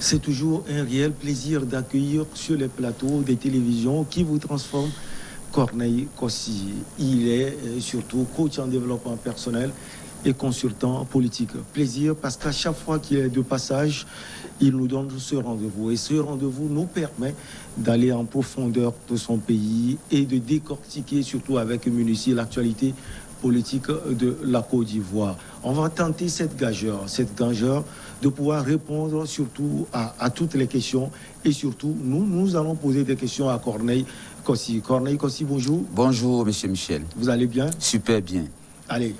C'est toujours un réel plaisir d'accueillir sur les plateaux des télévisions qui vous transforment Corneille Kossi. Il est surtout coach en développement personnel et consultant politique. Plaisir parce qu'à chaque fois qu'il est de passage, il nous donne ce rendez-vous. Et ce rendez-vous nous permet d'aller en profondeur de son pays et de décortiquer, surtout avec minutie, l'actualité politique de la Côte d'Ivoire. On va tenter cette gageure de pouvoir répondre surtout à toutes les questions. Et surtout, nous allons poser des questions à Corneille Kossi. Corneille Kossi, bonjour. Bonjour, monsieur Michel. Vous allez bien? Super bien. Allez,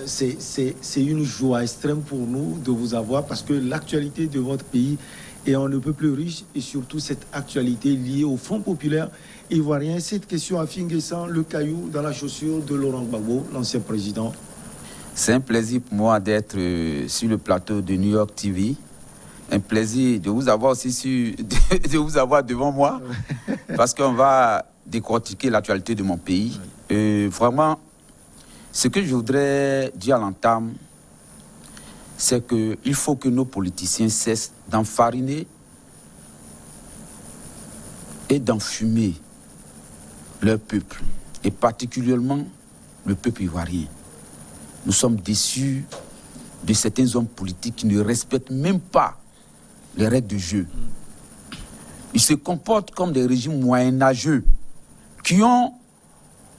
c'est une joie extrême pour nous de vous avoir parce que l'actualité de votre pays est on ne peut plus riche et surtout cette actualité liée au Front populaire ivoirien. Cette question a Finguessan, le caillou dans la chaussure de Laurent Gbagbo, l'ancien président. C'est un plaisir pour moi d'être sur le plateau de New York TV. Un plaisir de vous avoir aussi de vous avoir devant moi parce qu'on va décortiquer l'actualité de mon pays. Vraiment, ce que je voudrais dire à l'entame, c'est qu'il faut que nos politiciens cessent d'enfariner et d'enfumer leur peuple, et particulièrement le peuple ivoirien. Nous sommes déçus de certains hommes politiques qui ne respectent même pas les règles du jeu. Ils se comportent comme des régimes moyenâgeux qui ont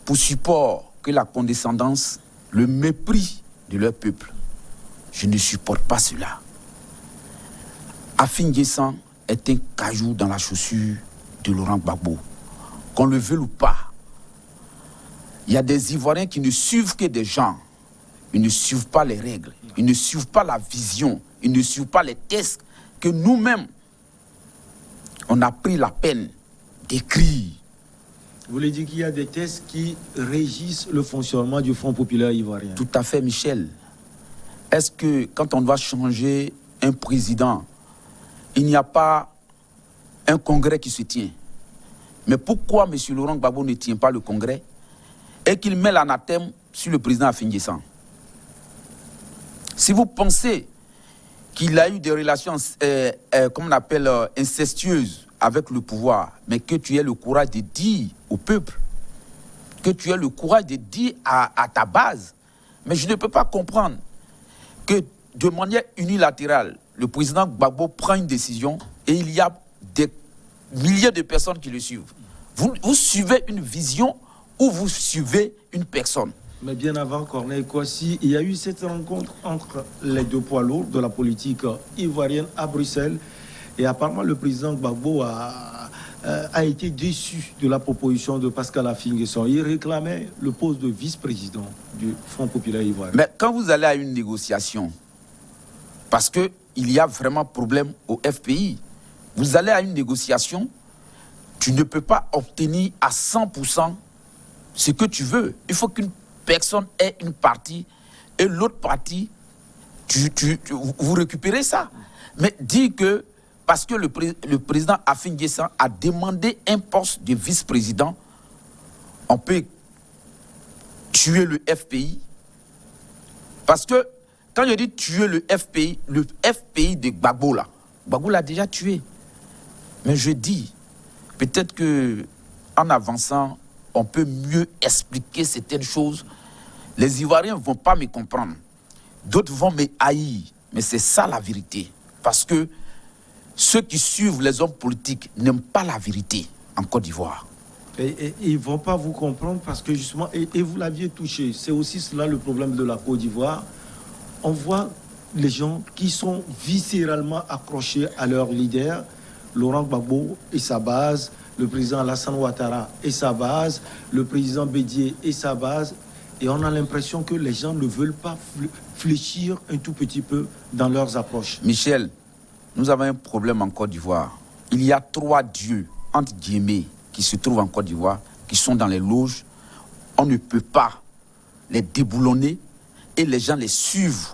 pour support que la condescendance, le mépris de leur peuple. Je ne supporte pas cela. Afin-Guessan est un caillou dans la chaussure de Laurent Gbagbo. Qu'on le veuille ou pas. Il y a des Ivoiriens qui ne suivent que des gens. Ils ne suivent pas les règles. Ils ne suivent pas la vision. Ils ne suivent pas les tests que nous-mêmes, on a pris la peine d'écrire. Vous voulez dire qu'il y a des tests qui régissent le fonctionnement du Front populaire ivoirien? Tout à fait, Michel. Est-ce que quand on doit changer un président, il n'y a pas un congrès qui se tient? Mais pourquoi M. Laurent Gbagbo ne tient pas le congrès et qu'il met l'anathème sur le président Afin-Guessan? Si vous pensez qu'il a eu des relations, comme on appelle, incestueuses avec le pouvoir, mais que tu aies le courage de dire au peuple, que tu aies le courage de dire à ta base. Mais je ne peux pas comprendre que de manière unilatérale, le président Gbagbo prend une décision et il y a des milliers de personnes qui le suivent. Vous suivez une vision ou vous suivez une personne. Mais bien avant Corneille Kossi, il y a eu cette rencontre entre les deux poids lourds de la politique ivoirienne à Bruxelles. Et apparemment, le président Gbagbo a été déçu de la proposition de Pascal Afin-Guessan. Il réclamait le poste de vice-président du Front populaire ivoirien. Mais quand vous allez à une négociation, parce qu'il y a vraiment problème au FPI, vous allez à une négociation, tu ne peux pas obtenir à 100% ce que tu veux. Il faut qu'une personne ait une partie et l'autre partie, vous récupérez ça. Mais dire que parce que le président Afin-Guessan a demandé un poste de vice-président, on peut tuer le FPI. Parce que quand je dis tuer le FPI de Gbagbo l'a déjà tué. Mais je dis, peut-être que en avançant, on peut mieux expliquer certaines choses. Les Ivoiriens ne vont pas me comprendre. D'autres vont me haïr. Mais c'est ça la vérité. Parce que ceux qui suivent les hommes politiques n'aiment pas la vérité en Côte d'Ivoire. Et ils ne vont pas vous comprendre parce que justement, et vous l'aviez touché, c'est aussi cela le problème de la Côte d'Ivoire. On voit les gens qui sont viscéralement accrochés à leur leader, Laurent Gbagbo et sa base, le président Alassane Ouattara et sa base, le président Bédié et sa base. Et on a l'impression que les gens ne veulent pas fléchir un tout petit peu dans leurs approches. Michel, nous avons un problème en Côte d'Ivoire. Il y a 3 dieux, entre guillemets, qui se trouvent en Côte d'Ivoire, qui sont dans les loges. On ne peut pas les déboulonner et les gens les suivent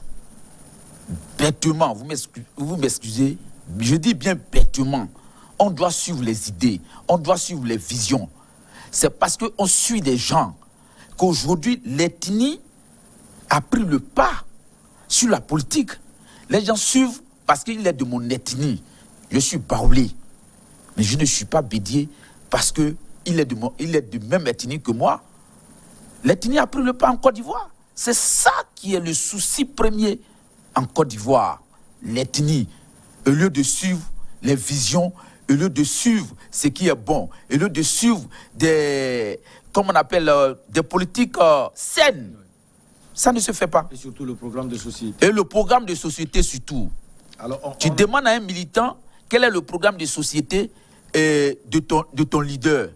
bêtement. Vous m'excusez, je dis bien bêtement. On doit suivre les idées, on doit suivre les visions. C'est parce qu'on suit des gens qu'aujourd'hui, l'ethnie a pris le pas sur la politique. Les gens suivent parce qu'il est de mon ethnie. je suis Baoulé, mais je ne suis pas Bédié parce qu'il est de même ethnie que moi. L'ethnie a pris le pas en Côte d'Ivoire. C'est ça qui est le souci premier en Côte d'Ivoire. L'ethnie, au lieu de suivre les visions, au lieu de suivre ce qui est bon, au lieu de suivre des, comme on appelle, des politiques saines, ça ne se fait pas. Et surtout le programme de société. Et le programme de société surtout. Alors, tu demandes à un militant quel est le programme de société de ton leader.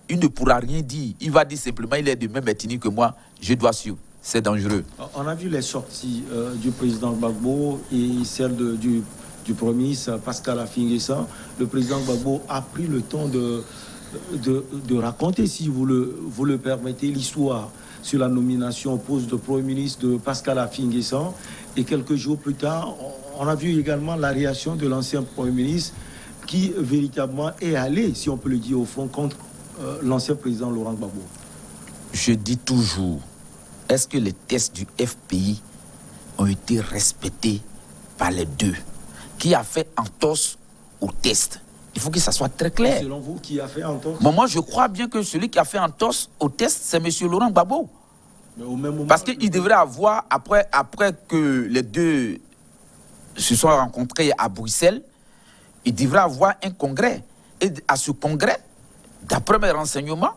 Il ne pourra rien dire. Il va dire simplement il est de même ethnie que moi, je dois suivre. C'est dangereux. On a vu les sorties du président Gbagbo et celle du Premier ministre Pascal Affi-N'Guessan. Le président Gbagbo a pris le temps de raconter, si vous le permettez, l'histoire sur la nomination au poste de Premier ministre de Pascal Affi-N'Guessan. Et quelques jours plus tard, on a vu également la réaction de l'ancien Premier ministre qui véritablement est allé, si on peut le dire au fond, contre l'ancien président Laurent Gbagbo. Je dis toujours, est-ce que les tests du FPI ont été respectés par les deux? Qui a fait entorse au test? Il faut que ça soit très clair. Selon vous, qui a fait entorse? Moi, je crois bien que celui qui a fait entorse au test, c'est M. Laurent Gbagbo. Mais au même moment, parce qu'il devrait avoir, après que les deux se sont rencontrés à Bruxelles, il devrait avoir un congrès. Et à ce congrès, d'après mes renseignements,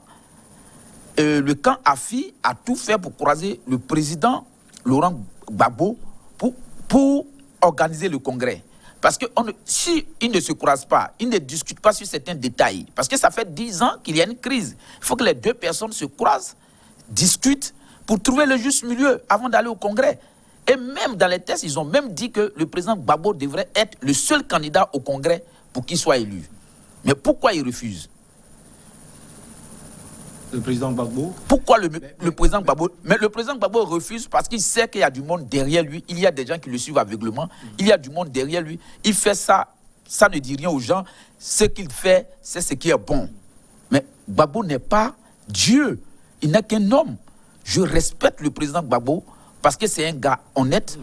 le camp Affi a tout fait pour croiser le président Laurent Gbagbo pour organiser le congrès. Parce que si ils ne se croisent pas, ils ne discutent pas sur certains détails, parce que ça fait 10 ans qu'il y a une crise. Il faut que les deux personnes se croisent, discutent pour trouver le juste milieu avant d'aller au congrès. Et même dans les tests, ils ont même dit que le président Gbagbo devrait être le seul candidat au congrès pour qu'il soit élu. Mais pourquoi il refuse? Le président Gbagbo. Pourquoi le président Gbagbo? Mais le président Gbagbo refuse parce qu'il sait qu'il y a du monde derrière lui. Il y a des gens qui le suivent aveuglement. Il y a du monde derrière lui. Il fait ça, ça ne dit rien aux gens. Ce qu'il fait, c'est ce qui est bon. Mais Gbagbo n'est pas Dieu. Il n'est qu'un homme. Je respecte le président Gbagbo parce que c'est un gars honnête.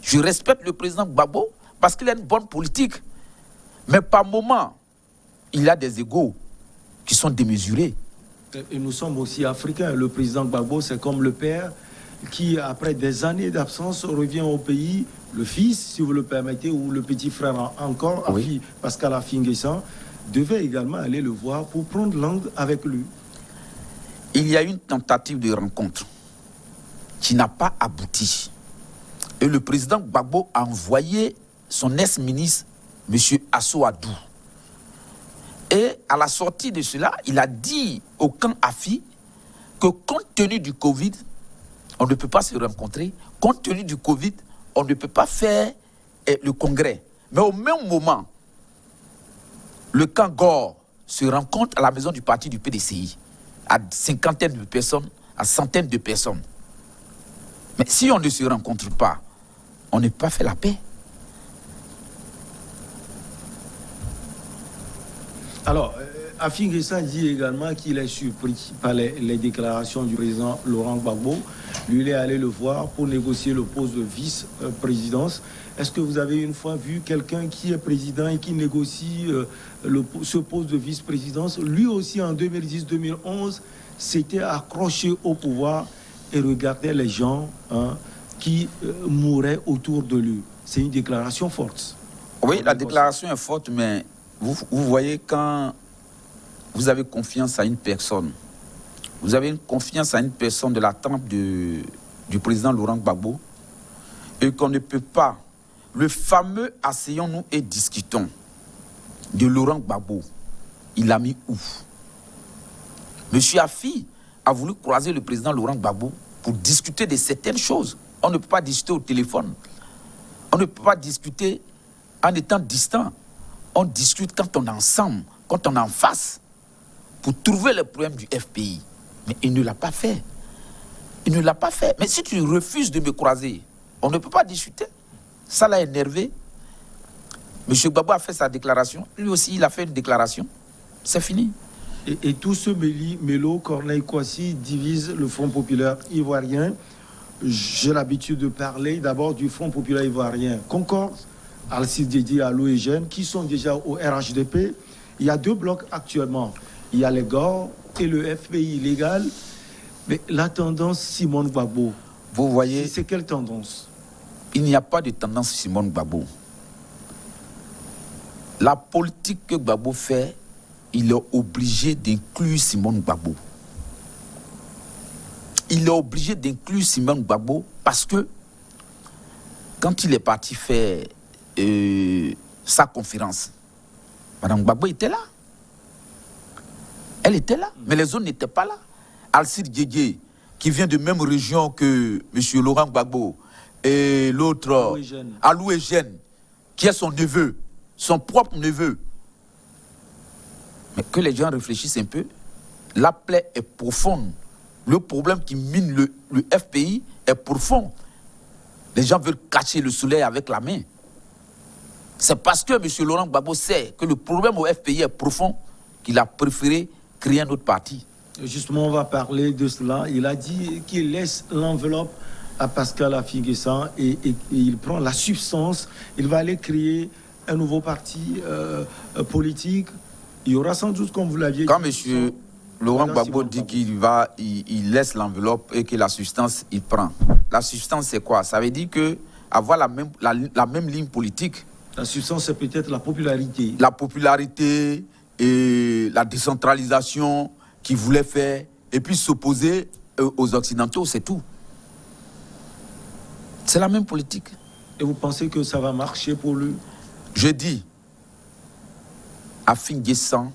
Je respecte le président Gbagbo parce qu'il a une bonne politique. Mais par moment, il a des égos qui sont démesurés. Et nous sommes aussi africains. Le président Gbagbo, c'est comme le père qui, après des années d'absence, revient au pays. Le fils, si vous le permettez, ou le petit frère encore, oui. Pascal Affi-N'Guessan, devait également aller le voir pour prendre langue avec lui. Il y a une tentative de rencontre qui n'a pas abouti. Et le président Gbagbo a envoyé son ex-ministre, M. Assou Adou. Et à la sortie de cela, il a dit au camp Affi que compte tenu du Covid, on ne peut pas se rencontrer. Compte tenu du Covid, on ne peut pas faire le congrès. Mais au même moment, le camp Gore se rencontre à la maison du parti du PDCI, à cinquantaine de personnes, à centaines de personnes. Mais si on ne se rencontre pas, on n'a pas fait la paix. Alors, Affi-N'Guessan dit également qu'il est surpris par les déclarations du président Laurent Gbagbo. Lui, il est allé le voir pour négocier le poste de vice-présidence. Est-ce que vous avez une fois vu quelqu'un qui est président et qui négocie ce poste de vice-présidence? Lui aussi, en 2010-2011, s'était accroché au pouvoir et regardait les gens qui mouraient autour de lui. C'est une déclaration forte. Oui, la déclaration est forte, mais vous voyez, quand vous avez confiance à une personne, vous avez une confiance à une personne de la trempe du président Laurent Gbagbo, et qu'on ne peut pas, le fameux « asseyons-nous et discutons » de Laurent Gbagbo, il l'a mis où? Monsieur Affi a voulu croiser le président Laurent Gbagbo pour discuter de certaines choses. On ne peut pas discuter au téléphone. On ne peut pas discuter en étant distant. On discute quand on est ensemble, quand on est en face, pour trouver les problèmes du FPI. Mais il ne l'a pas fait. Il ne l'a pas fait. Mais si tu refuses de me croiser, on ne peut pas discuter. Ça l'a énervé. M. Gbagbo a fait sa déclaration. Lui aussi, il a fait une déclaration. C'est fini. Et tout ce mélo, Corneille Kouassi, divise le Front populaire ivoirien. J'ai l'habitude de parler d'abord du Front populaire ivoirien Concorde, Alcide Didier à l'OEGN, qui sont déjà au RHDP. Il y a 2 blocs actuellement. Il y a les GOR et le FPI légal. Mais la tendance Simone Gbagbo, vous voyez, c'est quelle tendance? il n'y a pas de tendance Simone Gbagbo. La politique que Gbagbo fait, il est obligé d'inclure Simone Gbagbo. Il est obligé d'inclure Simone Gbagbo parce que quand il est parti faire sa conférence, Madame Gbagbo était là. Elle était là, mais les autres n'étaient pas là. Alcide Didier, qui vient de même région que M. Laurent Gbagbo, et l'autre, Alou Eugène, qui est son neveu, son propre neveu. Mais que les gens réfléchissent un peu, la plaie est profonde. Le problème qui mine le FPI est profond. Les gens veulent cacher le soleil avec la main. C'est parce que M. Laurent Gbagbo sait que le problème au FPI est profond qu'il a préféré créer un autre parti. Justement, on va parler de cela. Il a dit qu'il laisse l'enveloppe à Pascal Affi-N'Guessan et il prend la substance. Il va aller créer un nouveau parti politique. Il y aura sans doute, comme vous l'aviez dit... Quand M. Laurent Gbagbo dit qu'il laisse l'enveloppe et que la substance, il prend. La substance, c'est quoi? Ça veut dire que avoir la même ligne politique. La substance, c'est peut-être la popularité. La popularité et la décentralisation qu'il voulait faire, et puis s'opposer aux Occidentaux, c'est tout. C'est la même politique. Et vous pensez que ça va marcher pour lui? Je dis, Affi-N'Guessan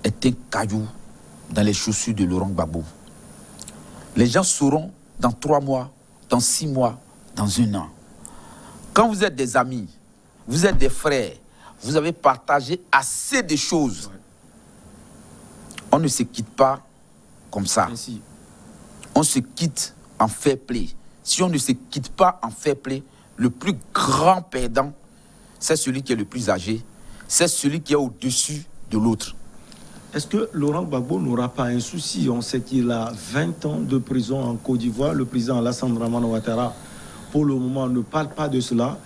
est un caillou dans les chaussures de Laurent Gbagbo. Les gens sauront dans 3 mois, dans 6 mois, dans 1 an. Quand vous êtes des amis, vous êtes des frères, vous avez partagé assez de choses. On ne se quitte pas comme ça. Ainsi. On se quitte en fair play. Si on ne se quitte pas en fair play, le plus grand perdant, c'est celui qui est le plus âgé, c'est celui qui est au-dessus de l'autre. Est-ce que Laurent Gbagbo n'aura pas un souci? On sait qu'il a 20 ans de prison en Côte d'Ivoire. Le président Alassane Dramane Ouattara, pour le moment, ne parle pas de cela.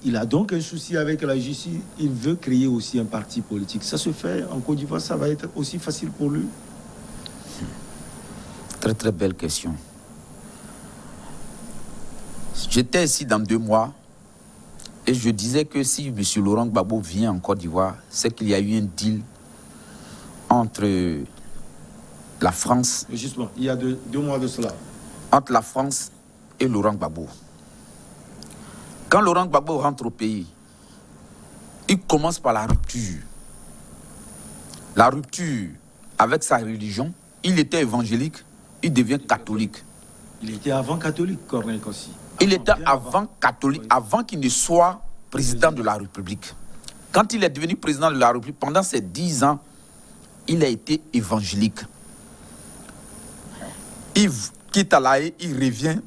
Il a donc un souci avec la justice. Il veut créer aussi un parti politique. Ça se fait en Côte d'Ivoire, ça va être aussi facile pour lui? Très très belle question. J'étais ici dans 2 mois et je disais que si M. Laurent Gbagbo vient en Côte d'Ivoire, c'est qu'il y a eu un deal entre la France... Justement, il y a 2 mois de cela. Entre la France et Laurent Gbagbo. Quand Laurent Gbagbo rentre au pays, il commence par la rupture. La rupture avec sa religion. Il était évangélique, il devient catholique. Il était avant catholique, Corneille Kossi. Il était avant catholique, avant qu'il ne soit président de la République. Quand il est devenu président de la République, pendant ces 10 ans, il a été évangélique. Il quitte à la haie, il revient,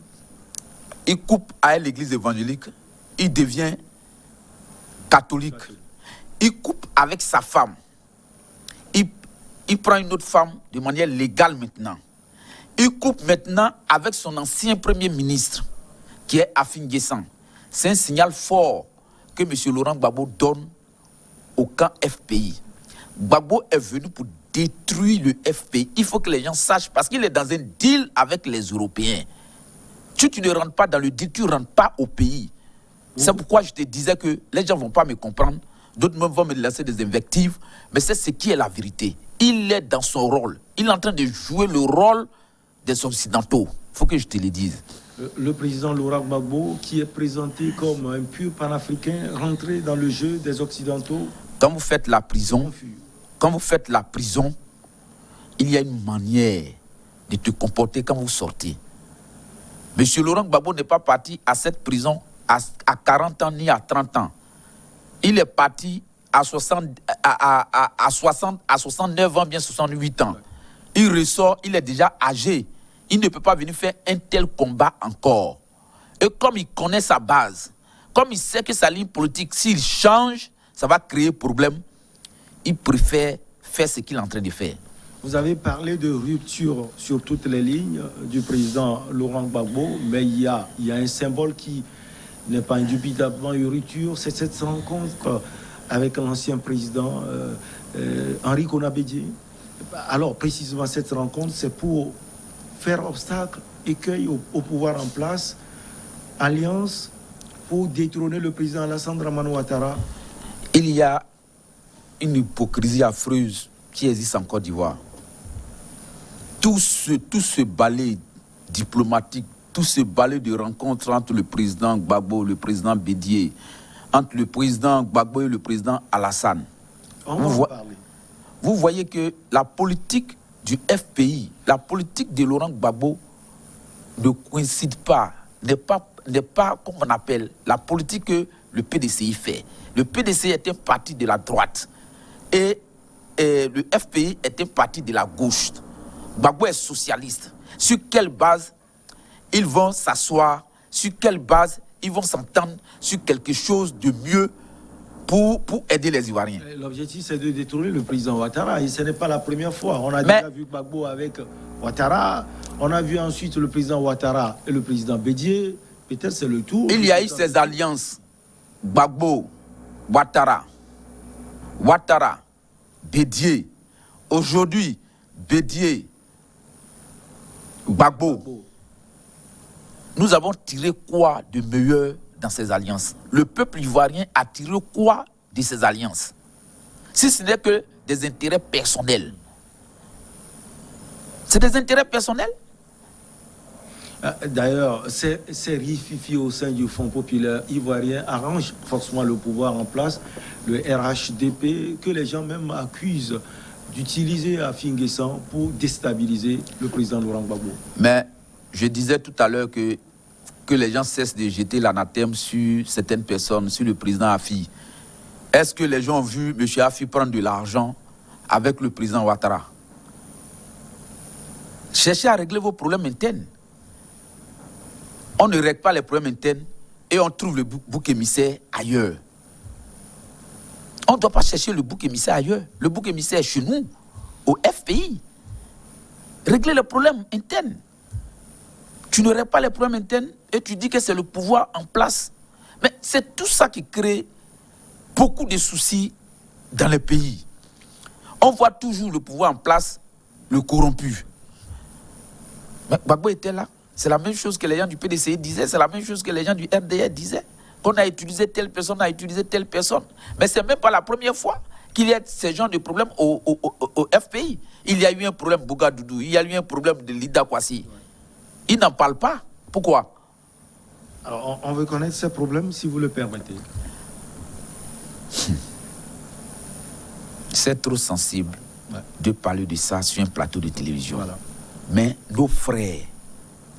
il coupe à l'église évangélique, il devient catholique. Il coupe avec sa femme. Il prend une autre femme de manière légale maintenant. Il coupe maintenant avec son ancien premier ministre, qui est Affi-N'Guessan. C'est un signal fort que M. Laurent Gbagbo donne au camp FPI. Gbagbo est venu pour détruire le FPI. Il faut que les gens sachent, parce qu'il est dans un deal avec les Européens. Si tu ne rentres pas dans le deal, tu ne rentres pas au pays. C'est pourquoi je te disais que les gens ne vont pas me comprendre. D'autres même vont me lancer des invectives. Mais c'est ce qui est la vérité. Il est dans son rôle. Il est en train de jouer le rôle des Occidentaux. Il faut que je te le dise. Le président Laurent Gbagbo, qui est présenté comme un pur panafricain, rentré dans le jeu des Occidentaux. Quand vous faites la prison, il y a une manière de te comporter quand vous sortez. Monsieur Laurent Gbagbo n'est pas parti à cette prison à 40 ans ni à 30 ans. Il est parti à 69 ans, bien 68 ans. Il ressort, il est déjà âgé. Il ne peut pas venir faire un tel combat encore. Et comme il connaît sa base, comme il sait que sa ligne politique, s'il change, ça va créer problème, il préfère faire ce qu'il est en train de faire. Vous avez parlé de rupture sur toutes les lignes du président Laurent Gbagbo, mais il y a un symbole qui Il n'est pas indubitablement une rupture. C'est cette rencontre avec l'ancien président Henri Konan Bédié. Alors, précisément, cette rencontre, c'est pour faire obstacle, écueil au pouvoir en place, alliance pour détrôner le président Alassane Dramane Ouattara. Il y a une hypocrisie affreuse qui existe en Côte d'Ivoire. Tout ce balai diplomatique, tout ce balai de rencontres entre le président Gbagbo, le président Bédié, entre le président Gbagbo et le président Alassane. Vous voyez que la politique du FPI, la politique de Laurent Gbagbo ne coïncide pas, n'est pas comme on appelle la politique que le PDCI fait. Le PDCI est un parti de la droite et le FPI est un parti de la gauche. Gbagbo est socialiste. Sur quelle base ils vont s'asseoir? Sur quelle base ils vont s'entendre sur quelque chose de mieux pour aider les Ivoiriens? L'objectif, c'est de détrôner le président Ouattara. Et ce n'est pas la première fois. On a déjà vu Gbagbo avec Ouattara. On a vu ensuite le président Ouattara et le président Bédié. Peut-être c'est le tour. Il y a eu ces alliances. Gbagbo, Ouattara, Bédié. Aujourd'hui, Bédié, Gbagbo. Nous avons tiré quoi de meilleur dans ces alliances? Le peuple ivoirien a tiré quoi de ces alliances? Si ce n'est que des intérêts personnels. C'est des intérêts personnels? D'ailleurs, ces rififi au sein du Front populaire ivoirien arrangent forcément le pouvoir en place, le RHDP, que les gens même accusent d'utiliser à Finguessan pour déstabiliser le président Laurent Gbagbo. Mais je disais tout à l'heure que les gens cessent de jeter l'anathème sur certaines personnes, sur le président Afi. Est-ce que les gens ont vu M. Afi prendre de l'argent avec le président Ouattara? Cherchez à régler vos problèmes internes. On ne règle pas les problèmes internes et on trouve le bouc émissaire ailleurs. On ne doit pas chercher le bouc émissaire ailleurs. Le bouc émissaire est chez nous, au FPI. Régler les problèmes internes. Tu ne règles pas les problèmes internes et tu dis que c'est le pouvoir en place. Mais c'est tout ça qui crée beaucoup de soucis dans les pays. On voit toujours le pouvoir en place, le corrompu. Mais Gbagbo était là. C'est la même chose que les gens du PDCI disaient, c'est la même chose que les gens du RDR disaient. Qu'on a utilisé telle personne, on a utilisé telle personne. Mais ce n'est même pas la première fois qu'il y a ce genre de problème au FPI. Il y a eu un problème Bougadoudou, il y a eu un problème de Lida Kwasi. Ils n'en parlent pas. Pourquoi? Alors, on veut connaître ces problèmes, si vous le permettez. C'est trop sensible de parler de ça sur un plateau de télévision. Voilà. Mais nos frères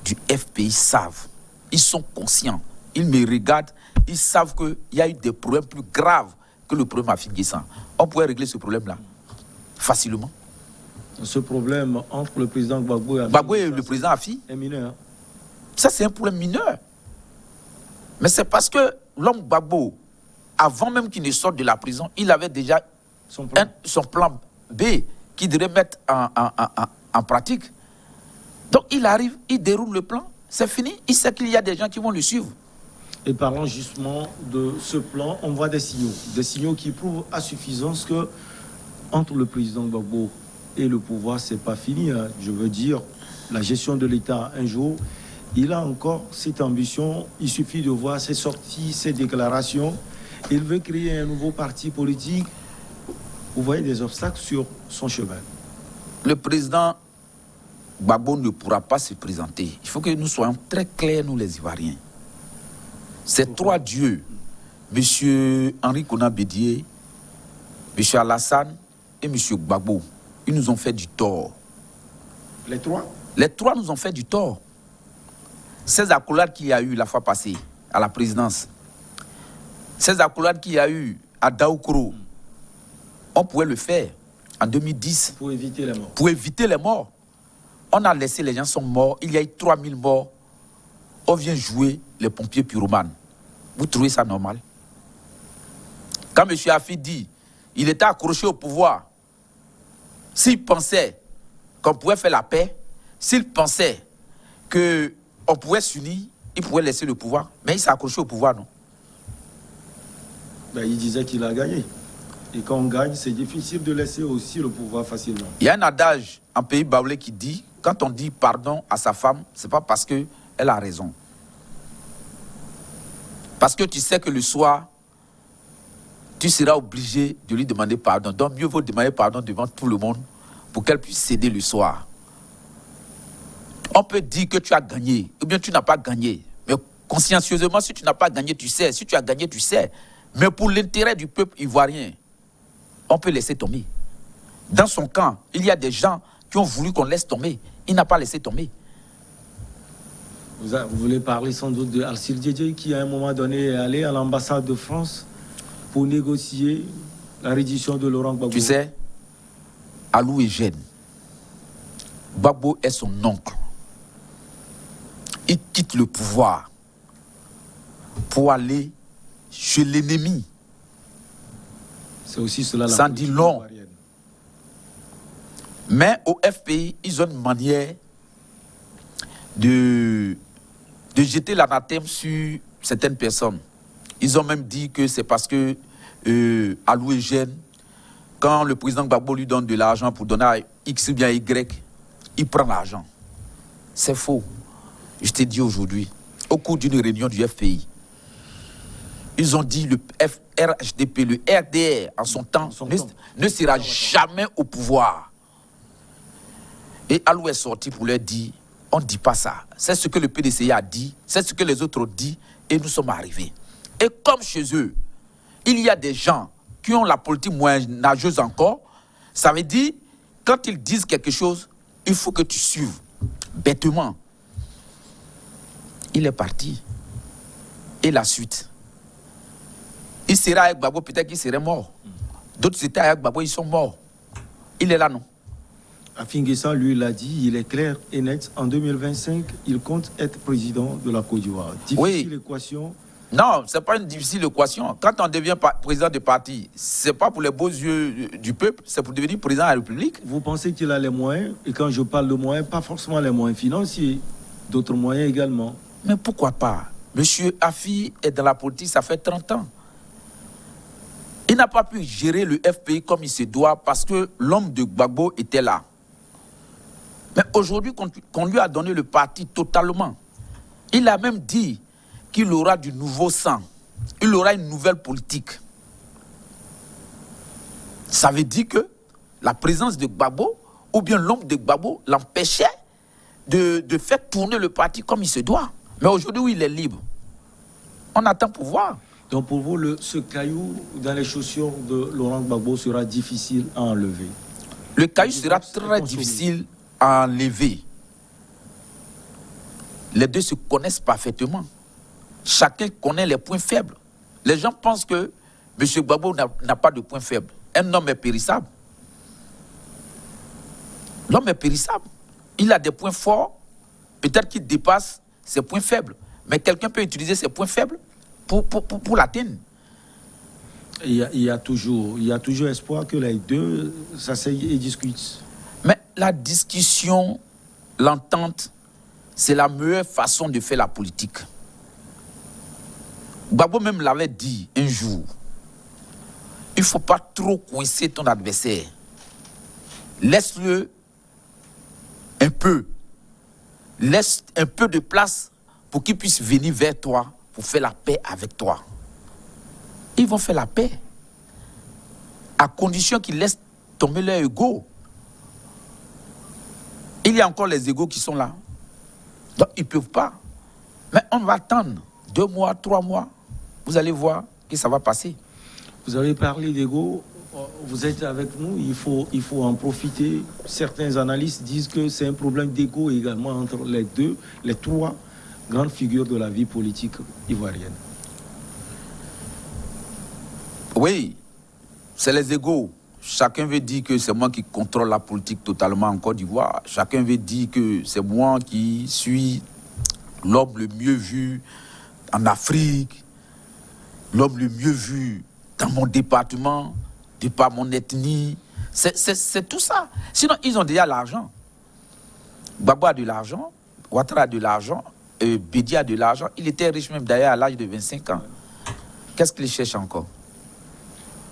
du FPI savent, ils sont conscients, ils me regardent, ils savent qu'il y a eu des problèmes plus graves que le problème à Finguessan. On pourrait régler ce problème-là facilement. Ce problème entre le président Gbagbo et le président Afi est mineur. Ça, c'est un problème mineur. Mais c'est parce que l'homme Gbagbo, avant même qu'il ne sorte de la prison, il avait déjà son plan B qu'il devrait mettre en pratique. Donc il arrive, il déroule le plan, c'est fini. Il sait qu'il y a des gens qui vont le suivre. Et parlant justement de ce plan, on voit des signaux qui prouvent à suffisance que entre le président Gbagbo et le pouvoir, c'est pas fini. Hein. Je veux dire, la gestion de l'État, un jour, il a encore cette ambition. Il suffit de voir ses sorties, ses déclarations. Il veut créer un nouveau parti politique. Vous voyez des obstacles sur son chemin. Le président Gbagbo ne pourra pas se présenter. Il faut que nous soyons très clairs, nous les Ivoiriens. Ces trois dieux, M. Henri Konan Bédié, M. Alassane et M. Gbagbo, ils nous ont fait du tort. Les trois? Les trois nous ont fait du tort. Ces accolades qu'il y a eu la fois passée à la présidence, ces accolades qu'il y a eu à Daoukro, on pouvait le faire en 2010. Pour éviter les morts. Pour éviter les morts. On a laissé, les gens sont morts. Il y a eu 3000 morts. On vient jouer les pompiers pyromanes. Vous trouvez ça normal? Quand M. Afi dit, il était accroché au pouvoir. S'il pensait qu'on pouvait faire la paix, s'il pensait qu'on pouvait s'unir, il pouvait laisser le pouvoir, mais il s'est accroché au pouvoir, non? Ben, il disait qu'il a gagné. Et quand on gagne, c'est difficile de laisser aussi le pouvoir facilement. Il y a un adage en pays baoulé qui dit, quand on dit pardon à sa femme, ce n'est pas parce qu'elle a raison. Parce que tu sais que le soir, tu seras obligé de lui demander pardon. Donc mieux vaut demander pardon devant tout le monde pour qu'elle puisse céder le soir. On peut dire que tu as gagné, ou bien tu n'as pas gagné. Mais consciencieusement, si tu n'as pas gagné, tu sais. Si tu as gagné, tu sais. Mais pour l'intérêt du peuple ivoirien, on peut laisser tomber. Dans son camp, il y a des gens qui ont voulu qu'on laisse tomber. Il n'a pas laissé tomber. Vous voulez parler sans doute de Alcide Diédié qui, à un moment donné, est allé à l'ambassade de France pour négocier la reddition de Laurent Gbagbo. Tu sais, Alou est jeune. Gbagbo est son oncle. Il quitte le pouvoir pour aller chez l'ennemi. C'est aussi cela la sans dire long. ivoirienne. Mais au FPI, ils ont une manière de jeter l'anathème sur certaines personnes. Ils ont même dit que c'est parce que Alou est jeune. Quand le président Gbagbo lui donne de l'argent pour donner à X ou bien Y, il prend l'argent. C'est faux. Je t'ai dit aujourd'hui, au cours d'une réunion du FPI, ils ont dit le RHDP, le RDR, en son temps, ne sera jamais au pouvoir. Et Alou est sorti pour leur dire, on ne dit pas ça. C'est ce que le PDCI a dit, c'est ce que les autres ont dit, et nous sommes arrivés. Et comme chez eux, il y a des gens qui ont la politique moyenâgeuse encore, ça veut dire, quand ils disent quelque chose, il faut que tu suives bêtement. Il est parti. Et la suite. Il sera avec Gbagbo, peut-être qu'il serait mort. D'autres étaient avec Gbagbo, ils sont morts. Il est là, non? Afin-N'Guessan, lui, l'a dit, il est clair et net. En 2025, il compte être président de la Côte d'Ivoire. Difficile équation. Non, ce n'est pas une difficile équation. Quand on devient président de parti, ce n'est pas pour les beaux yeux du peuple, c'est pour devenir président de la République. Vous pensez qu'il a les moyens? Et quand je parle de moyens, pas forcément les moyens financiers, d'autres moyens également. Mais pourquoi pas? Monsieur Afi est dans la politique, ça fait 30 ans. Il n'a pas pu gérer le FPI comme il se doit parce que l'homme de Gbagbo était là. Mais aujourd'hui, qu'on lui a donné le parti totalement, il a même dit qu'il aura du nouveau sang. Il aura une nouvelle politique. Ça veut dire que la présence de Gbagbo, ou bien l'homme de Gbagbo, l'empêchait de faire tourner le parti comme il se doit. Mais aujourd'hui, oui, il est libre. On attend pour voir. Donc pour vous, ce caillou dans les chaussures de Laurent Gbagbo sera difficile à enlever. Le caillou sera très difficile à enlever. Les deux se connaissent parfaitement. Chacun connaît les points faibles. Les gens pensent que M. Gbagbo n'a pas de points faibles. Un homme est périssable. L'homme est périssable. Il a des points forts. Peut-être qu'il dépasse ses points faibles. Mais quelqu'un peut utiliser ses points faibles pour l'atteindre. Il y a toujours espoir que les deux s'asseyent et discutent. Mais la discussion, l'entente, c'est la meilleure façon de faire la politique. Gbagbo même l'avait dit un jour. Il ne faut pas trop coincer ton adversaire. Laisse-le un peu. Laisse un peu de place pour qu'il puisse venir vers toi pour faire la paix avec toi. Ils vont faire la paix. À condition qu'ils laissent tomber leur ego. Il y a encore les égos qui sont là. Donc ils ne peuvent pas. Mais on va attendre 2 mois, 3 mois. Vous allez voir que ça va passer. Vous avez parlé d'ego. Vous êtes avec nous. Il faut en profiter. Certains analystes disent que c'est un problème d'ego également entre les trois grandes figures de la vie politique ivoirienne. Oui, c'est les égos. Chacun veut dire que c'est moi qui contrôle la politique totalement en Côte d'Ivoire. Chacun veut dire que c'est moi qui suis l'homme le mieux vu en Afrique, l'homme le mieux vu dans mon département, de par mon ethnie. C'est tout ça. Sinon, ils ont déjà l'argent. Gbagbo a de l'argent, Ouattara a de l'argent, Bédi a de l'argent. Il était riche même d'ailleurs à l'âge de 25 ans. Qu'est-ce qu'il cherche encore?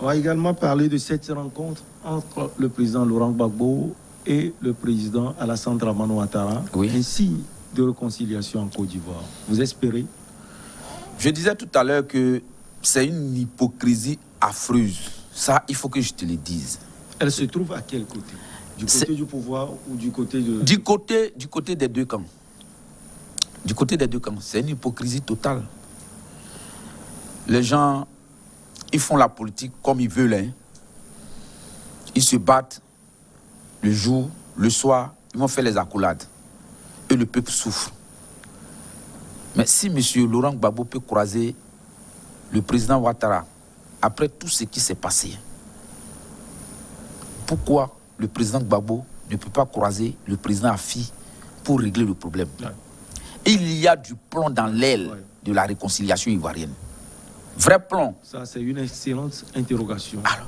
On va également parler de cette rencontre entre le président Laurent Gbagbo et le président Alassane Dramane Ouattara, Oui. ainsi de réconciliation en Côte d'Ivoire. Vous espérez? Je disais tout à l'heure que c'est une hypocrisie affreuse. Ça, il faut que je te le dise. Elle se trouve à quel côté? Du côté du pouvoir ou du côté de... Du côté des deux camps. Du côté des deux camps. C'est une hypocrisie totale. Les gens, ils font la politique comme ils veulent. Hein. Ils se battent le jour, le soir, ils vont faire les accolades. Et le peuple souffre. Mais si M. Laurent Gbagbo peut croiser le président Ouattara, après tout ce qui s'est passé, pourquoi le président Gbagbo ne peut pas croiser le président Afi pour régler le problème? Ouais. Il y a du plomb dans l'aile de la réconciliation ivoirienne. Vrai plomb. Ça, c'est une excellente interrogation. Alors,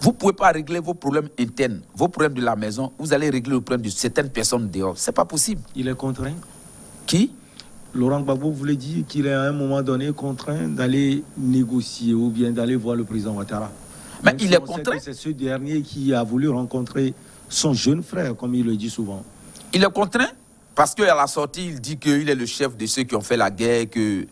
vous ne pouvez pas régler vos problèmes internes, vos problèmes de la maison, vous allez régler le problème de certaines personnes dehors. Ce n'est pas possible. Il est contraint. Qui? Laurent Gbagbo voulait dire qu'il est à un moment donné contraint d'aller négocier ou bien d'aller voir le président Ouattara. Mais Même il si est on sait contraint. que c'est ce dernier qui a voulu rencontrer son jeune frère, comme il le dit souvent. Il est contraint parce qu'à la sortie, il dit qu'il est le chef de ceux qui ont fait la guerre, que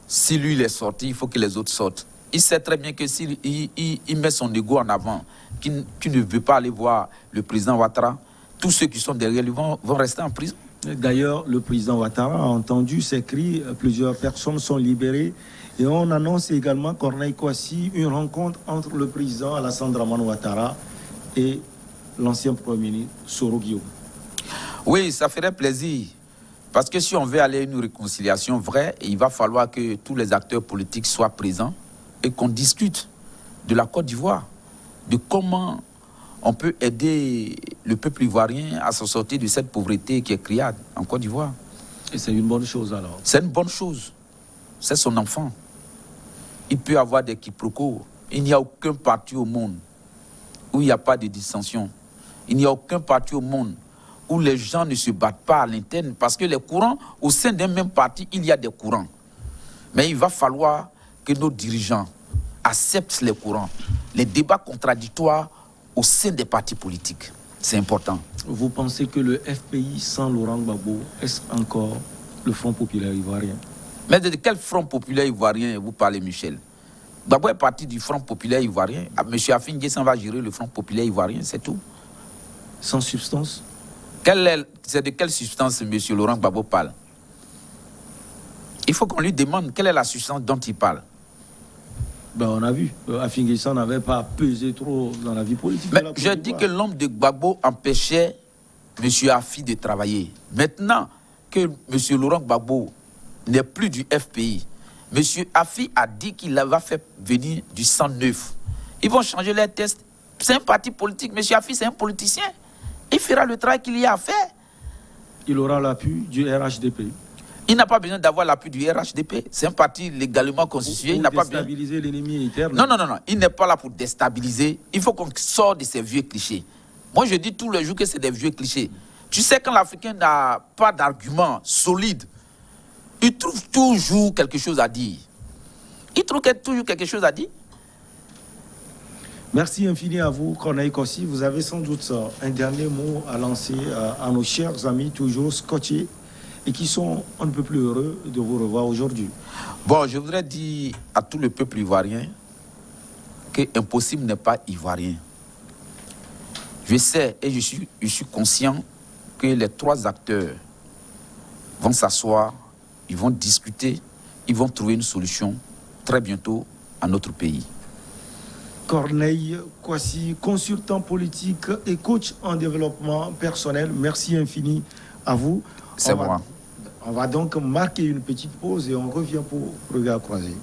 si lui il est sorti, il faut que les autres sortent. Il sait très bien que s'il il met son ego en avant, qu'il ne veut pas aller voir le président Ouattara, tous ceux qui sont derrière lui vont rester en prison. D'ailleurs, le président Ouattara a entendu ces cris, plusieurs personnes sont libérées et on annonce également, Corneille Kouassi, une rencontre entre le président Alassane Dramane Ouattara et l'ancien Premier ministre Soro Guillaume. Oui, ça ferait plaisir. Parce que si on veut aller à une réconciliation vraie, il va falloir que tous les acteurs politiques soient présents et qu'on discute de la Côte d'Ivoire, de comment on peut aider le peuple ivoirien à se sortir de cette pauvreté qui est criade en Côte d'Ivoire. Et c'est une bonne chose alors. C'est une bonne chose. C'est son enfant. Il peut avoir des quiproquos. Il n'y a aucun parti au monde où il n'y a pas de dissension. Il n'y a aucun parti au monde où les gens ne se battent pas à l'interne, parce que les courants, au sein d'un même parti, il y a des courants. Mais il va falloir que nos dirigeants acceptent les courants, les débats contradictoires au sein des partis politiques. C'est important. Vous pensez que le FPI sans Laurent Gbagbo est encore le Front populaire ivoirien? Mais de quel Front populaire ivoirien vous parlez, Michel? Gbagbo est parti du Front populaire ivoirien. M. Afin N'Guessan va gérer le Front populaire ivoirien, c'est tout. Sans substance? C'est de quelle substance M. Laurent Gbagbo parle? Il faut qu'on lui demande quelle est la substance dont il parle. Ben, on a vu, Afin N'Guessan n'avait pas pesé trop dans la vie politique. Mais je dis que l'homme de Gbagbo empêchait M. Afi de travailler. Maintenant que M. Laurent Gbagbo n'est plus du FPI, M. Afi a dit qu'il va faire venir du sang neuf. Ils vont changer les tests. C'est un parti politique. M. Afi, c'est un politicien. Il fera le travail qu'il y a à faire. Il aura l'appui du RHDP. Il n'a pas besoin d'avoir l'appui du RHDP. C'est un parti légalement constitué. Il n'a pas besoin. Déstabiliser l'ennemi interne. Non. Il n'est pas là pour déstabiliser. Il faut qu'on sorte de ces vieux clichés. Moi, je dis tous les jours que c'est des vieux clichés. Tu sais, quand l'Africain n'a pas d'argument solide, il trouve toujours quelque chose à dire. Il trouve toujours quelque chose à dire. Merci infini à vous, Corneille Kouassi. Vous avez sans doute un dernier mot à lancer à nos chers amis, toujours scotchés, et qui sont un peu plus heureux de vous revoir aujourd'hui. Bon, je voudrais dire à tout le peuple ivoirien que impossible n'est pas ivoirien. Je sais et je suis conscient que les trois acteurs vont s'asseoir, ils vont discuter, ils vont trouver une solution très bientôt à notre pays. Corneille Kouassi, consultant politique et coach en développement personnel. Merci infini à vous. C'est moi. On va donc marquer une petite pause et on revient pour Regard Croisé.